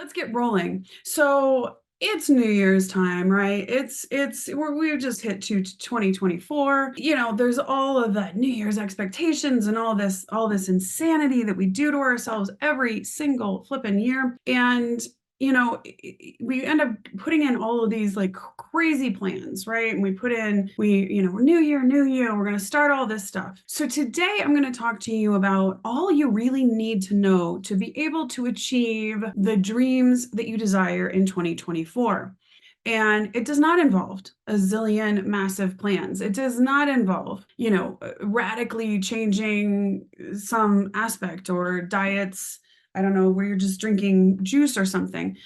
let's get rolling. So it's New Year's time, right? We've just hit 2024. There's all of the New Year's expectations and all this insanity that we do to ourselves every single flipping year. And we end up putting in all of these like crazy plans, right? And new year, new year, we're going to start all this stuff. So today I'm going to talk to you about all you really need to know to be able to achieve the dreams that you desire in 2024. And it does not involve a zillion massive plans. It does not involve, radically changing some aspect or diets. I don't know, where you're just drinking juice or something.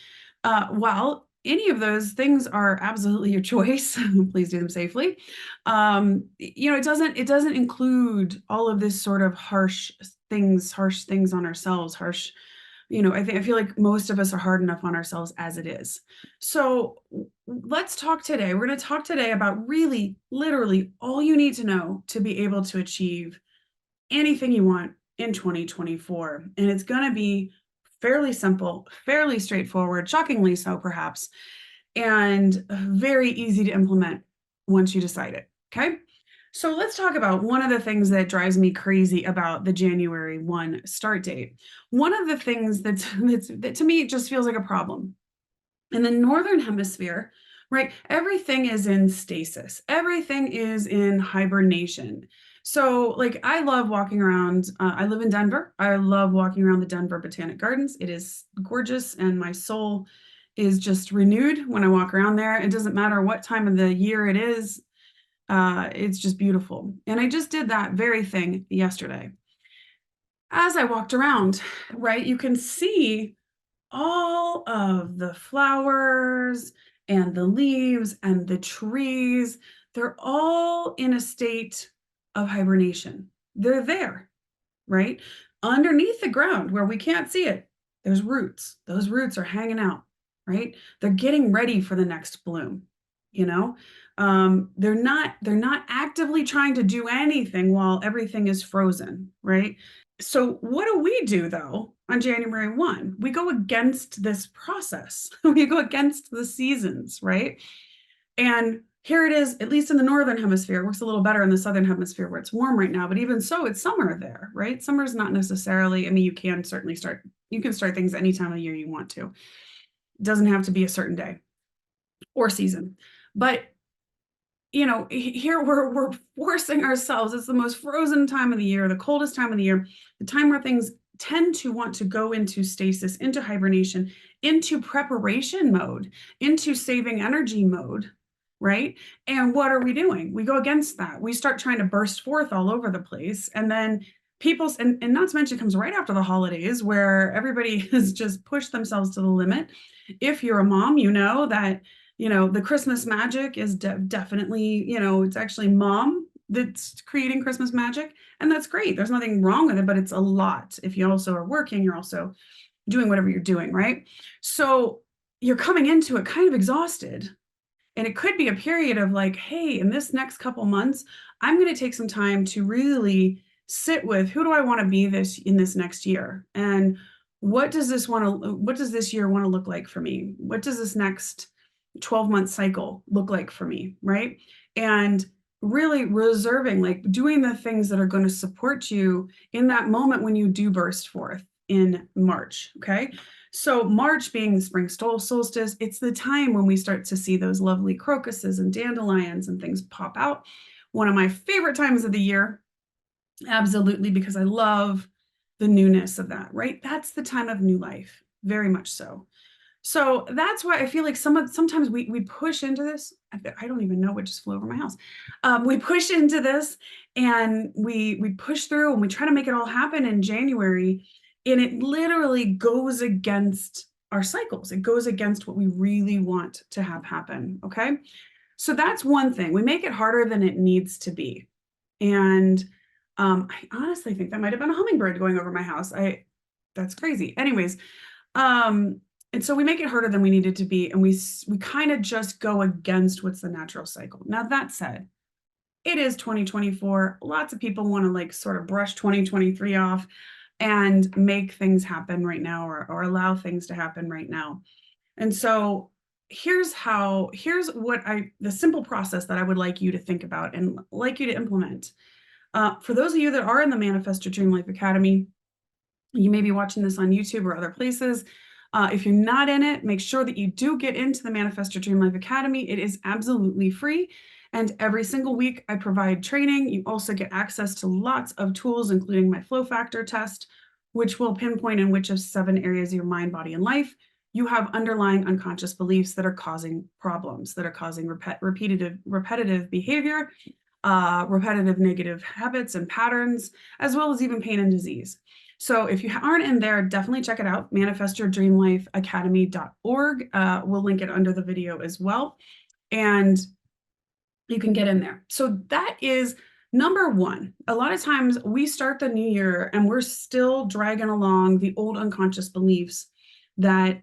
While any of those things are absolutely your choice, please do them safely. It doesn't include all of this sort of harsh things on ourselves, I feel like most of us are hard enough on ourselves as it is. So let's talk today. We're going to talk today about really, literally all you need to know to be able to achieve anything you want in 2024. And it's going to be fairly simple, fairly straightforward, shockingly so perhaps, and very easy to implement once you decide it. Okay. So let's talk about one of the things that drives me crazy about the January 1 start date. One of the things that to me just feels like a problem. In the Northern Hemisphere, right, everything is in stasis. Everything is in hibernation. So like I love walking around. I live in Denver. I love walking around the Denver Botanic Gardens. It is gorgeous and my soul is just renewed when I walk around there. It doesn't matter what time of the year it is. It's just beautiful. And I just did that very thing yesterday. As I walked around, right, you can see all of the flowers and the leaves and the trees. They're all in a state of hibernation. They're there, right? Underneath the ground where we can't see it, there's roots. Those roots are hanging out, right? They're getting ready for the next bloom, you know? They're not actively trying to do anything while everything is frozen, right? So what do we do though on January 1? We go against this process. We go against the seasons, right? And here it is, at least in the Northern Hemisphere. It works a little better in the Southern Hemisphere where it's warm right now, but even so, it's summer there, right? Summer's not necessarily, I mean, you can start things any time of the year you want to. It doesn't have to be a certain day or season. But here we're forcing ourselves. It's the most frozen time of the year, the coldest time of the year, the time where things tend to want to go into stasis, into hibernation, into preparation mode, into saving energy mode, right? And what are we doing? We go against that. We start trying to burst forth all over the place. And then and not to mention it comes right after the holidays where everybody has just pushed themselves to the limit. If you're a mom, you know that the Christmas magic is definitely, it's actually mom that's creating Christmas magic. And that's great. There's nothing wrong with it, but it's a lot. If you also are working, you're also doing whatever you're doing, right? So you're coming into it kind of exhausted. And it could be a period of like, hey, in this next couple months, I'm going to take some time to really sit with who do I want to be in this next year? And what does this year want to look like for me? What does this next 12-month cycle look like for me, right? And really reserving, like doing the things that are going to support you in that moment when you do burst forth in March, okay? So March being the spring solstice, it's the time when we start to see those lovely crocuses and dandelions and things pop out. One of my favorite times of the year, absolutely, because I love the newness of that, right? That's the time of new life, very much so. So that's why I feel like sometimes we push into this. I don't even know what just flew over my house. We push into this and we push through and we try to make it all happen in January. And it literally goes against our cycles. It goes against what we really want to have happen. Okay. So that's one thing. We make it harder than it needs to be. And I honestly think that might have been a hummingbird going over my house. That's crazy. Anyways, and so we make it harder than we need it to be. And we kind of just go against what's the natural cycle. Now, that said, it is 2024. Lots of people want to like sort of brush 2023 off. and make things happen right now, or allow things to happen right now. And so here's the simple process that I would like you to think about and like you to implement. For those of you that are in the Manifest Your Dream Life Academy, you may be watching this on YouTube or other places. If you're not in it, make sure that you do get into the Manifest Your Dream Life Academy. It is absolutely free. And every single week I provide training. You also get access to lots of tools, including my flow factor test, which will pinpoint in which of 7 areas of your mind, body, and life you have underlying unconscious beliefs that are causing problems, that are causing repetitive behavior, repetitive negative habits and patterns, as well as even pain and disease. So if you aren't in there, definitely check it out, manifestyourdreamlifeacademy.org. We'll link it under the video as well, and you can get in there. So that is number one. A lot of times we start the new year and we're still dragging along the old unconscious beliefs that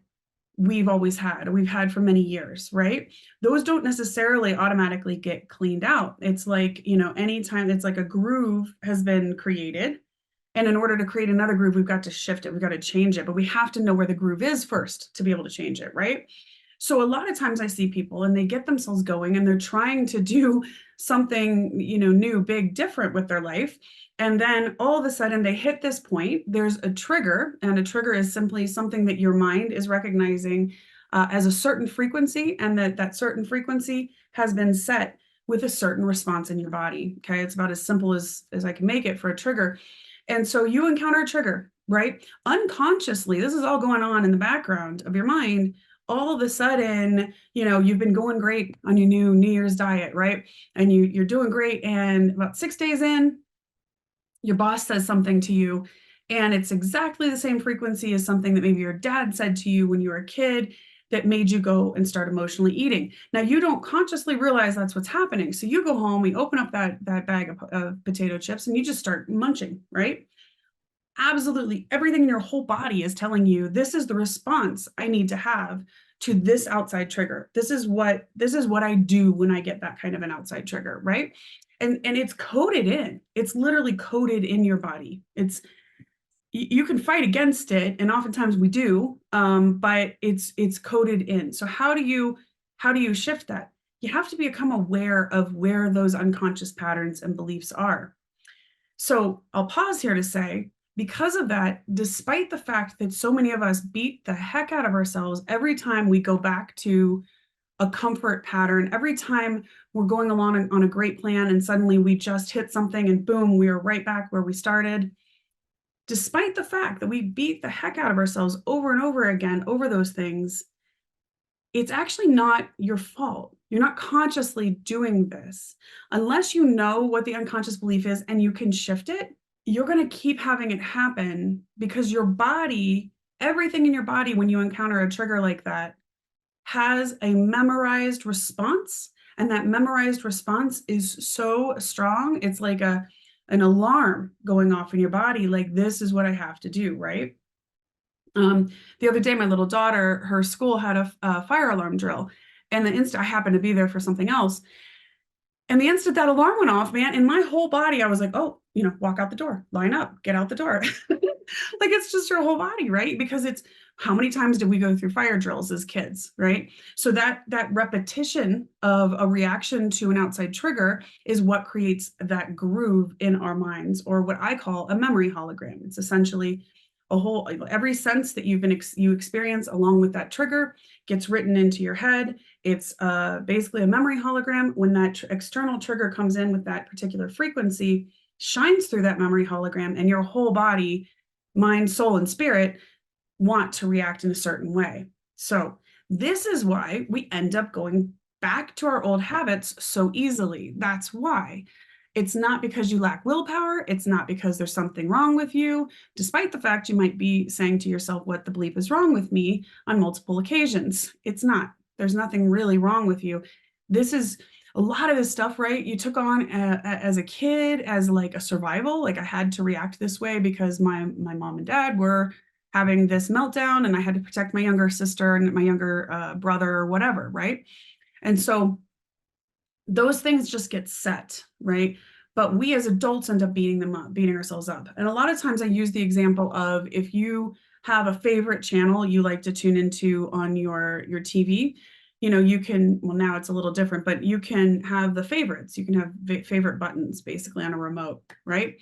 we've had for many years, right? Those don't necessarily automatically get cleaned out. It's like, anytime it's like a groove has been created, and in order to create another groove, we've got to shift it, we've got to change it, but we have to know where the groove is first to be able to change it, right? So a lot of times I see people and they get themselves going and they're trying to do something, new, big, different with their life. And then all of a sudden they hit this point, there's a trigger, and a trigger is simply something that your mind is recognizing as a certain frequency, and that certain frequency has been set with a certain response in your body. Okay, it's about as simple as I can make it for a trigger. And so you encounter a trigger, right? Unconsciously, this is all going on in the background of your mind. All of a sudden, you've been going great on your New Year's diet, right? And you're doing great. And about 6 days in, your boss says something to you, and it's exactly the same frequency as something that maybe your dad said to you when you were a kid that made you go and start emotionally eating. Now, you don't consciously realize that's what's happening. So you go home, you open up that bag of potato chips, and you just start munching, right? Absolutely everything in your whole body is telling you, this is the response I need to have to this outside trigger. This is what I do when I get that kind of an outside trigger, right? And it's coded in. It's literally coded in your body. You can fight against it, and oftentimes we do, but it's coded in. So how do you shift that? You have to become aware of where those unconscious patterns and beliefs are. So I'll pause here to say, because of that, despite the fact that so many of us beat the heck out of ourselves every time we go back to a comfort pattern, every time we're going along on a great plan and suddenly we just hit something and boom, we are right back where we started. Despite the fact that we beat the heck out of ourselves over and over again over those things, it's actually not your fault. You're not consciously doing this. Unless you know what the unconscious belief is and you can shift it, you're going to keep having it happen, because your body, everything in your body, when you encounter a trigger like that, has a memorized response. And that memorized response is so strong. It's like an alarm going off in your body, like, this is what I have to do, right? The other day, my little daughter, her school had a fire alarm drill, and the instant I happened to be there for something else, and the instant that alarm went off, man, in my whole body, I was like, oh, walk out the door, line up, get out the door. Like, it's just your whole body, right? Because it's, how many times did we go through fire drills as kids, right? So that repetition of a reaction to an outside trigger is what creates that groove in our minds, or what I call a memory hologram. It's essentially every sense that you experience along with that trigger gets written into your head. It's basically a memory hologram. When that external trigger comes in with that particular frequency, shines through that memory hologram, and your whole body, mind, soul, and spirit want to react in a certain way. So this is why we end up going back to our old habits so easily. That's why. It's not because you lack willpower. It's not because there's something wrong with you, despite the fact you might be saying to yourself, what the bleep is wrong with me, on multiple occasions. It's not. There's nothing really wrong with you. This is a lot of this stuff, right? You took on as a kid as like a survival. Like, I had to react this way because my mom and dad were having this meltdown, and I had to protect my younger sister and my younger brother, or whatever, right? And so those things just get set, right? but we as adults end up beating ourselves up. And a lot of times I use the example of, if you have a favorite channel you like to tune into on your TV, you can, well, now it's a little different, but you can have the favorites. You can have favorite buttons basically on a remote, right?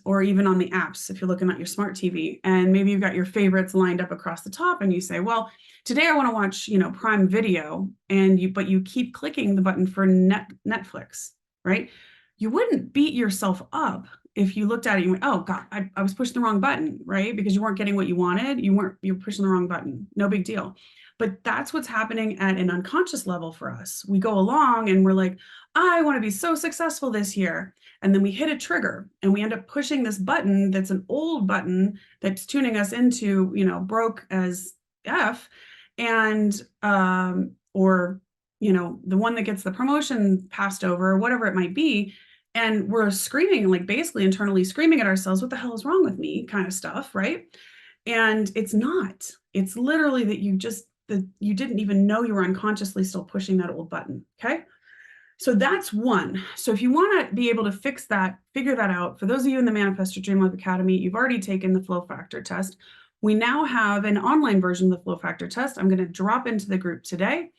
Or even on the apps, if you're looking at your smart TV, and maybe you've got your favorites lined up across the top, and you say, well, today I want to watch, Prime Video, but you keep clicking the button for Netflix, right? You wouldn't beat yourself up if you looked at it and you went, oh God, I was pushing the wrong button, right? Because you weren't getting what you wanted. You're pushing the wrong button. No big deal. But that's what's happening at an unconscious level for us. We go along and we're like, I want to be so successful this year. And then we hit a trigger and we end up pushing this button that's an old button that's tuning us into, broke as F, and or the one that gets the promotion passed over, whatever it might be. And we're screaming, like basically internally screaming at ourselves, what the hell is wrong with me, kind of stuff, right? And it's not. It's literally that you didn't even know you were unconsciously still pushing that old button. Okay. So that's one. So if you want to be able to fix that, figure that out, for those of you in the Manifest Your Dream Life Academy, you've already taken the Flow Factor test. We now have an online version of the Flow Factor test. I'm going to drop into the group today.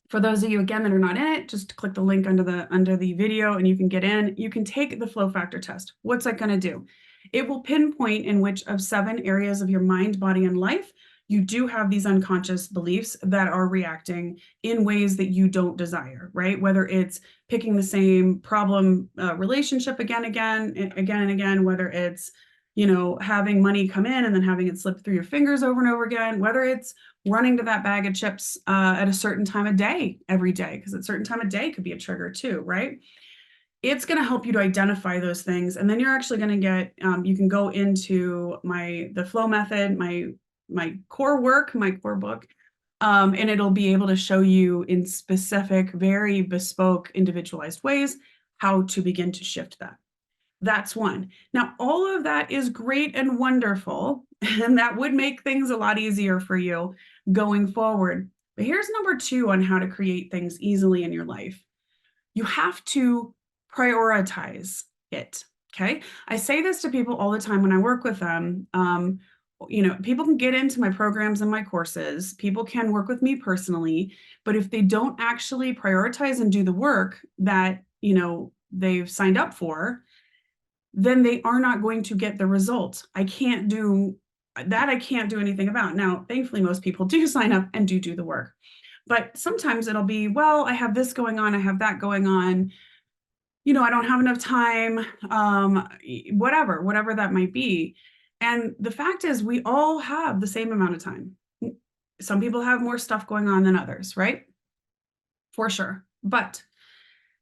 For those of you, again, that are not in it, just click the link under the video and you can get in. You can take the Flow Factor test. What's that going to do? It will pinpoint in which of 7 areas of your mind, body, and life you do have these unconscious beliefs that are reacting in ways that you don't desire, right? Whether it's picking the same problem relationship again and again, whether it's, having money come in and then having it slip through your fingers over and over again, whether it's running to that bag of chips at a certain time of day every day, because a certain time of day could be a trigger too, right? It's going to help you to identify those things. And then you're actually going to get, you can go into the flow method, my core work, my core book, and it'll be able to show you in specific, very bespoke, individualized ways how to begin to shift that. That's one. Now, all of that is great and wonderful, and that would make things a lot easier for you going forward. But here's number 2 on how to create things easily in your life. You have to prioritize it. Okay. I say this to people all the time when I work with them. People can get into my programs and my courses. People can work with me personally, but if they don't actually prioritize and do the work that, they've signed up for, then they are not going to get the results. I can't do anything about. Now, thankfully, most people do sign up and do the work. But sometimes it'll be, well, I have this going on, I have that going on. I don't have enough time, whatever that might be. And the fact is, we all have the same amount of time. Some people have more stuff going on than others, right? For sure. But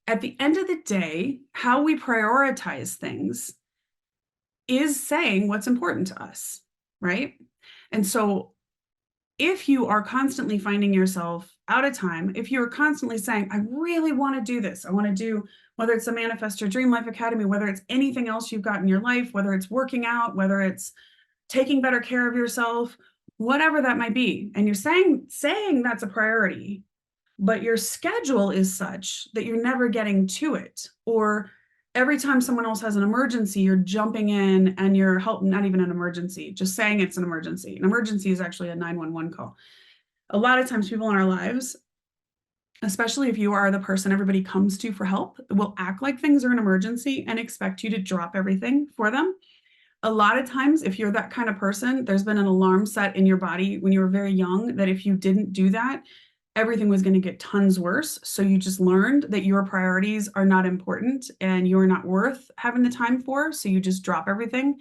at the end of the day, how we prioritize things is saying what's important to us, right? And so if you are constantly finding yourself out of time, if you're constantly saying, I really want to do this, I want to do, whether it's the Manifest Your Dream Life Academy, whether it's anything else you've got in your life, whether it's working out, whether it's taking better care of yourself, whatever that might be, and you're saying that's a priority, but your schedule is such that you're never getting to it, or every time someone else has an emergency, you're jumping in and you're helping, not even an emergency, just saying it's an emergency. An emergency is actually a 911 call. A lot of times people in our lives, especially if you are the person everybody comes to for help, will act like things are an emergency and expect you to drop everything for them. A lot of times, if you're that kind of person, there's been an alarm set in your body when you were very young that if you didn't do that, everything was going to get tons worse. So you just learned that your priorities are not important and you're not worth having the time for. So you just drop everything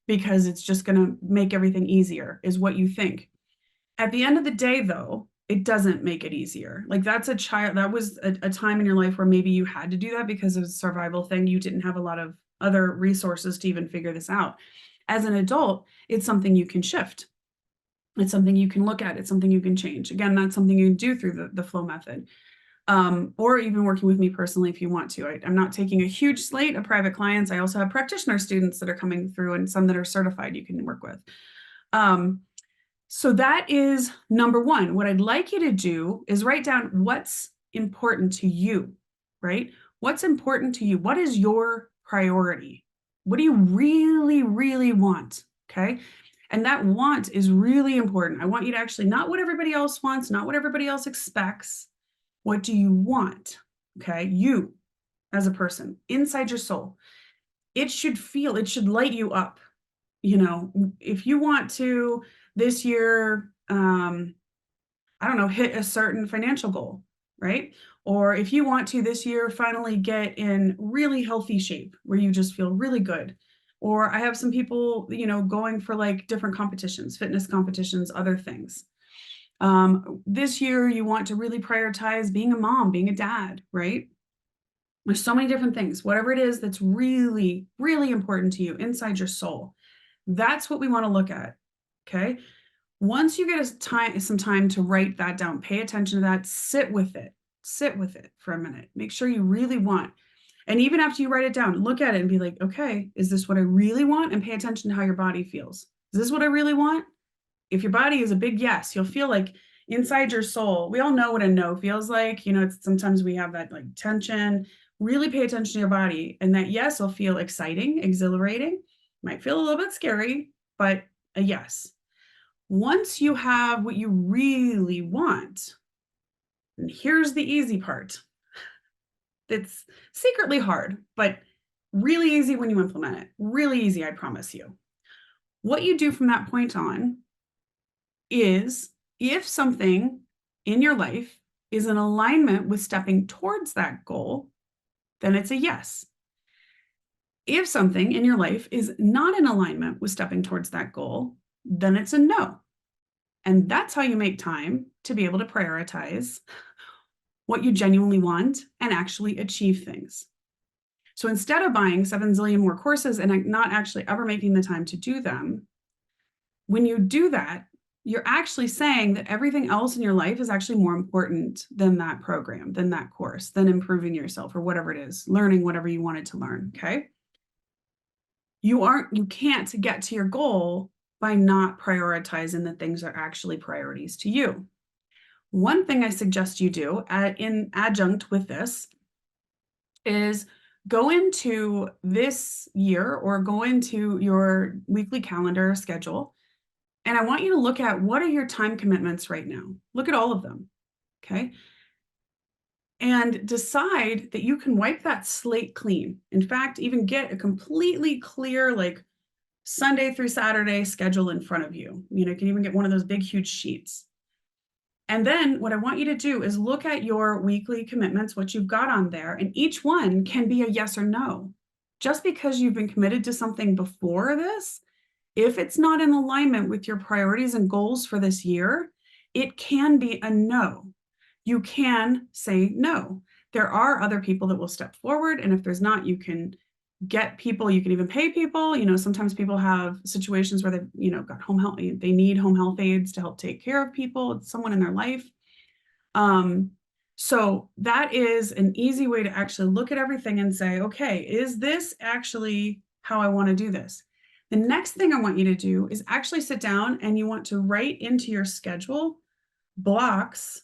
because it's just going to make everything easier, is what you think. At the end of the day, though, it doesn't make it easier. Like that was a time in your life where maybe you had to do that because it was a survival thing. You didn't have a lot of other resources to even figure this out. As an adult, it's something you can shift. It's something you can look at. It's something you can change. Again, that's something you can do through the flow method, or even working with me personally if you want to. I'm not taking a huge slate of private clients. I also have practitioner students that are coming through and some that are certified you can work with. So that is number 1. What I'd like you to do is write down what's important to you, right? What's important to you? What is your priority? What do you really, really want? Okay. And that want is really important. I want you to actually, not what everybody else wants, not what everybody else expects. What do you want? Okay. You as a person inside your soul, it should light you up. If you want to this year, I don't know, hit a certain financial goal, right? Or if you want to this year finally get in really healthy shape where you just feel really good. Or I have some people, going for like different competitions, fitness competitions, other things. This year you want to really prioritize being a mom, being a dad, right? There's so many different things, whatever it is that's really, really important to you inside your soul. That's what we want to look at. Okay. Once you get some time to write that down, pay attention to that, sit with it for a minute, make sure you really want. And even after you write it down, look at it and be like, okay, is this what I really want? And pay attention to how your body feels. Is this what I really want? If your body is a big yes, you'll feel like inside your soul, we all know what a no feels like. It's sometimes we have that like tension. Really pay attention to your body, and that yes will feel exciting, exhilarating, might feel a little bit scary, but a yes. Once you have what you really want, and here's the easy part. It's secretly hard, but really easy when you implement it. Really easy, I promise you. What you do from that point on is, if something in your life is in alignment with stepping towards that goal, then it's a yes. If something in your life is not in alignment with stepping towards that goal, then it's a no. And that's how you make time to be able to prioritize what you genuinely want and actually achieve things. So instead of buying 7 zillion more courses and not actually ever making the time to do them, when you do that, you're actually saying that everything else in your life is actually more important than that program, than that course, than improving yourself or whatever it is, learning whatever you wanted to learn. Okay. You can't get to your goal by not prioritizing the things that are actually priorities to you. One thing I suggest you do in adjunct with this is go into this year or go into your weekly calendar schedule. And I want you to look at, what are your time commitments right now? Look at all of them. Okay. And decide that you can wipe that slate clean. In fact, even get a completely clear, like Sunday through Saturday schedule in front of you. You can even get one of those big, huge sheets. And then what I want you to do is look at your weekly commitments, what you've got on there, and each one can be a yes or no. Just because you've been committed to something before this, if it's not in alignment with your priorities and goals for this year, it can be a no. You can say no. There are other people that will step forward, and if there's not, you can get people, you can even pay people. Sometimes people have situations where they've, got home health, they need home health aides to help take care of people, it's someone in their life. So that is an easy way to actually look at everything and say, okay, is this actually how I want to do this? The next thing I want you to do is actually sit down and you want to write into your schedule blocks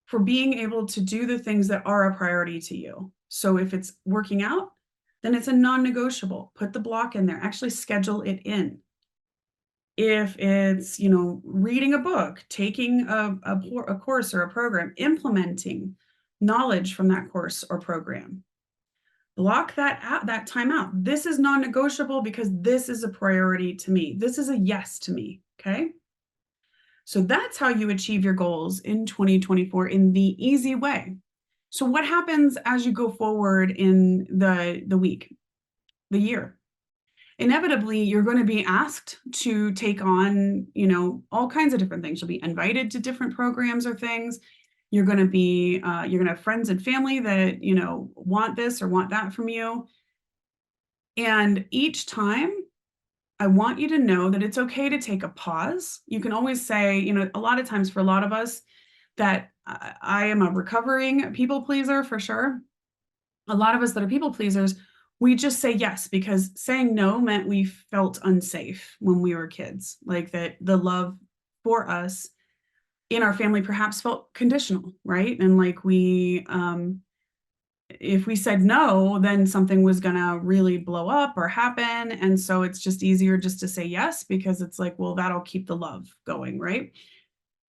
for being able to do the things that are a priority to you. So if it's working out, then it's a non-negotiable. Put the block in there, actually schedule it in. If it's, reading a book, taking a course or a program, implementing knowledge from that course or program, block that time out. This is non-negotiable because this is a priority to me. This is a yes to me, okay? So that's how you achieve your goals in 2024 in the easy way. So what happens as you go forward in the week, the year? Inevitably, you're going to be asked to take on, all kinds of different things. You'll be invited to different programs or things. You're going to have friends and family that, want this or want that from you. And each time, I want you to know that it's okay to take a pause. You can always say, a lot of times for a lot of us, that I am a recovering people pleaser for sure. A lot of us that are people pleasers, we just say yes because saying no meant we felt unsafe when we were kids, like that the love for us in our family perhaps felt conditional, right? And like we if we said no, then something was going to really blow up or happen. And so it's just easier just to say yes, because it's like, well, that'll keep the love going, right?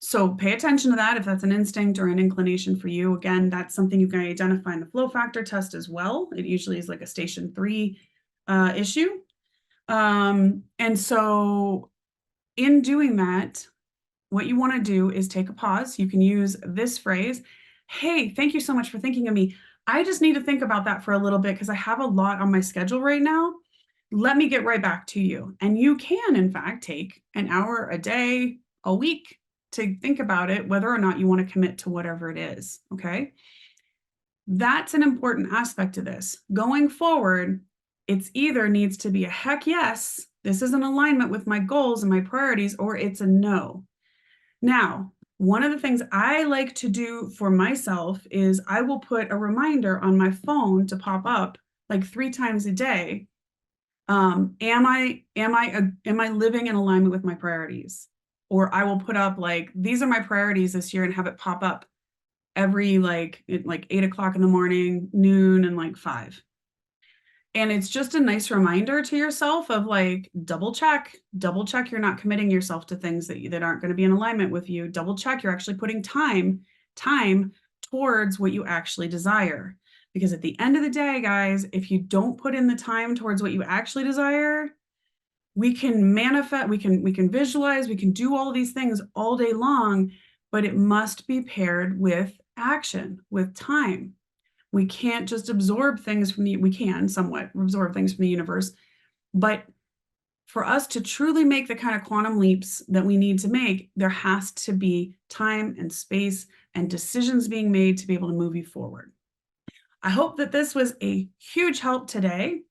So pay attention to that if that's an instinct or an inclination for you. Again, that's something you can identify in the flow factor test as well. It usually is like a station 3 issue. And so in doing that, what you want to do is take a pause. You can use this phrase, hey, thank you so much for thinking of me. I just need to think about that for a little bit because I have a lot on my schedule right now. Let me get right back to you. And you can, in fact, take an hour, a day, a week to think about it, whether or not you want to commit to whatever it is. Okay. That's an important aspect of this. Going forward, it's either needs to be a heck yes, this is in alignment with my goals and my priorities, or it's a no. Now, one of the things I like to do for myself is I will put a reminder on my phone to pop up like 3 times a day. Am I living in alignment with my priorities? Or I will put up like, these are my priorities this year, and have it pop up every like 8 o'clock in the morning, noon, and like 5. And it's just a nice reminder to yourself of like, double check you're not committing yourself to things that aren't going to be in alignment with you. Double check you're actually putting time towards what you actually desire. Because at the end of the day, guys, if you don't put in the time towards what you actually desire, we can manifest, we can visualize, we can do all these things all day long, but it must be paired with action, with time. We can't just absorb things from we can somewhat absorb things from the universe, but for us to truly make the kind of quantum leaps that we need to make, there has to be time and space and decisions being made to be able to move you forward. I hope that this was a huge help today.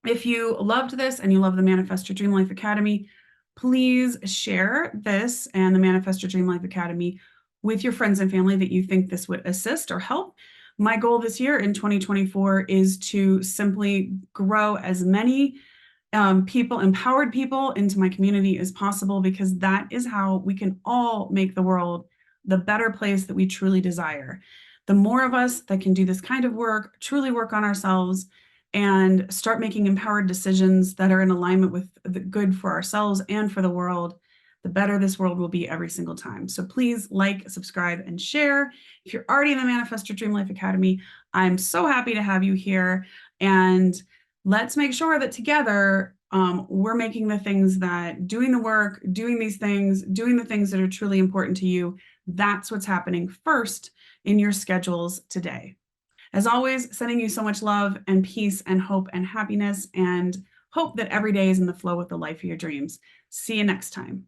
If you loved this and you love the Manifest Your Dream Life Academy, please share this and the Manifest Your Dream Life Academy with your friends and family that you think this would assist or help. My goal this year in 2024 is to simply grow as many empowered people into my community as possible, because that is how we can all make the world the better place that we truly desire. The more of us that can do this kind of work, truly work on ourselves, and start making empowered decisions that are in alignment with the good for ourselves and for the world, the better this world will be every single time. So please like, subscribe, and share. If you're already in the Manifest Your Dream Life Academy, I'm so happy to have you here. And let's make sure that together we're making the things that doing the work, doing these things, doing the things that are truly important to you. That's what's happening first in your schedules today. As always, sending you so much love and peace and hope and happiness, and hope that every day is in the flow with the life of your dreams. See you next time.